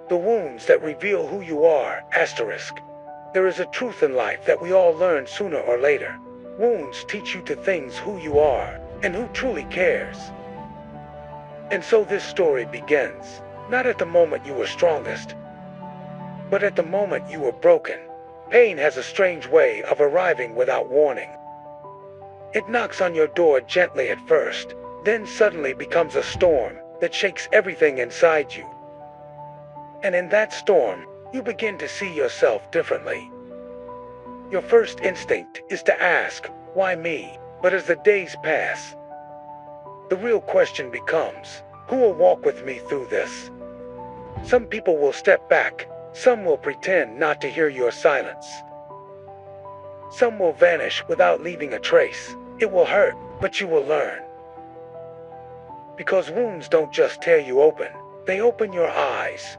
The wounds that reveal who you are, asterisk. There is a truth in life that we all learn sooner or later. Wounds teach you to things who you are, and who truly cares. And so this story begins, not at the moment you were strongest, but at the moment you were broken. Pain has a strange way of arriving without warning. It knocks on your door gently at first, then suddenly becomes a storm that shakes everything inside you. And in that storm, you begin to see yourself differently. Your first instinct is to ask, why me? But as the days pass, the real question becomes, who will walk with me through this? Some people will step back, some will pretend not to hear your silence. Some will vanish without leaving a trace. It will hurt, but you will learn. Because wounds don't just tear you open, they open your eyes.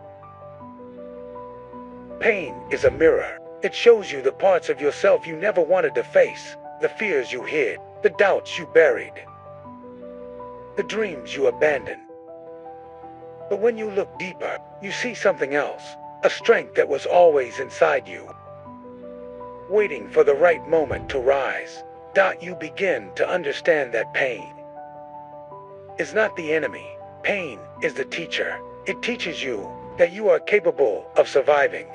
Pain is a mirror. It shows you the parts of yourself you never wanted to face, the fears you hid, the doubts you buried, the dreams you abandoned. But when you look deeper, you see something else, a strength that was always inside you, waiting for the right moment to rise. You begin to understand that pain is not the enemy. Pain is the teacher. It teaches you that you are capable of surviving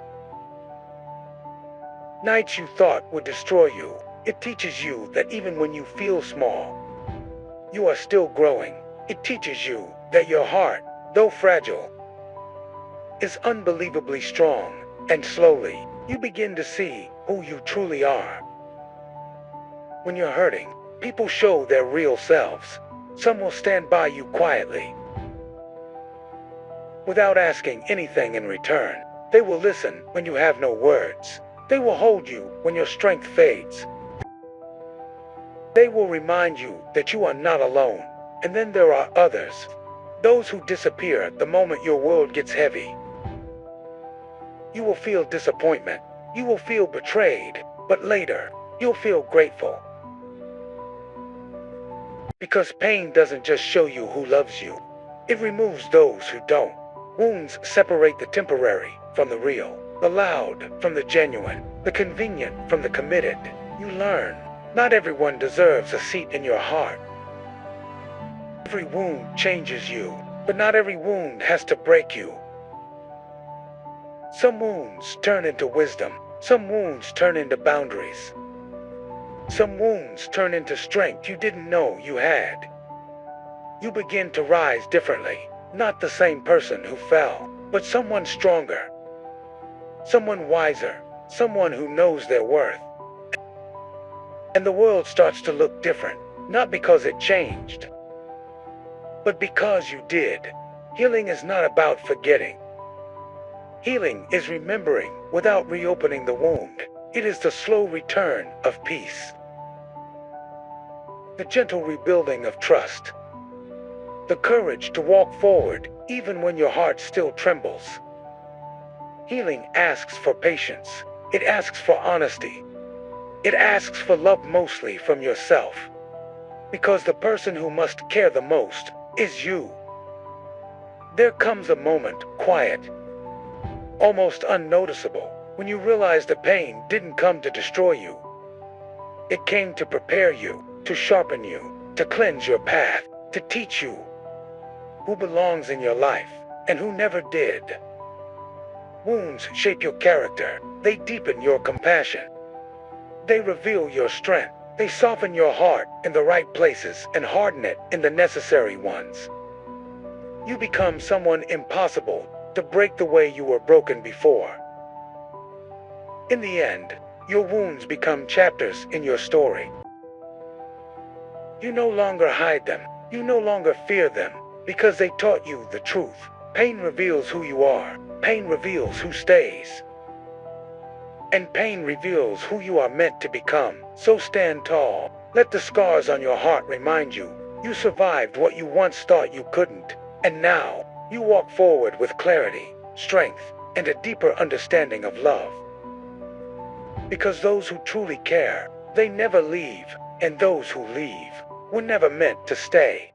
nights you thought would destroy you. It teaches you that even when you feel small, you are still growing. It teaches you that your heart, though fragile, is unbelievably strong, and slowly, you begin to see who you truly are. When you're hurting, people show their real selves. Some will stand by you quietly, without asking anything in return. They will listen when you have no words. They will hold you when your strength fades. They will remind you that you are not alone. And then there are others, those who disappear the moment your world gets heavy. You will feel disappointment. You will feel betrayed. But later, you'll feel grateful. Because pain doesn't just show you who loves you. It removes those who don't. Wounds separate the temporary from the real, the loud from the genuine, the convenient from the committed. You learn, not everyone deserves a seat in your heart. Every wound changes you, but not every wound has to break you. Some wounds turn into wisdom. Some wounds turn into boundaries. Some wounds turn into strength you didn't know you had. You begin to rise differently, not the same person who fell, but someone stronger, someone wiser, someone who knows their worth. And the world starts to look different, not because it changed, but because you did. Healing is not about forgetting. Healing is remembering without reopening the wound. It is the slow return of peace, the gentle rebuilding of trust, the courage to walk forward even when your heart still trembles. Healing asks for patience. It asks for honesty. It asks for love, mostly from yourself, because the person who must care the most is you. There comes a moment, quiet, almost unnoticeable, when you realize the pain didn't come to destroy you. It came to prepare you, to sharpen you, to cleanse your path, to teach you who belongs in your life and who never did. Wounds shape your character. They deepen your compassion. They reveal your strength. They soften your heart in the right places and harden it in the necessary ones. You become someone impossible to break the way you were broken before. In the end, your wounds become chapters in your story. You no longer hide them. You no longer fear them, because they taught you the truth. Pain reveals who you are. Pain reveals who stays. And pain reveals who you are meant to become. So stand tall. Let the scars on your heart remind you, you survived what you once thought you couldn't. And now, you walk forward with clarity, strength, and a deeper understanding of love. Because those who truly care, they never leave, and those who leave were never meant to stay.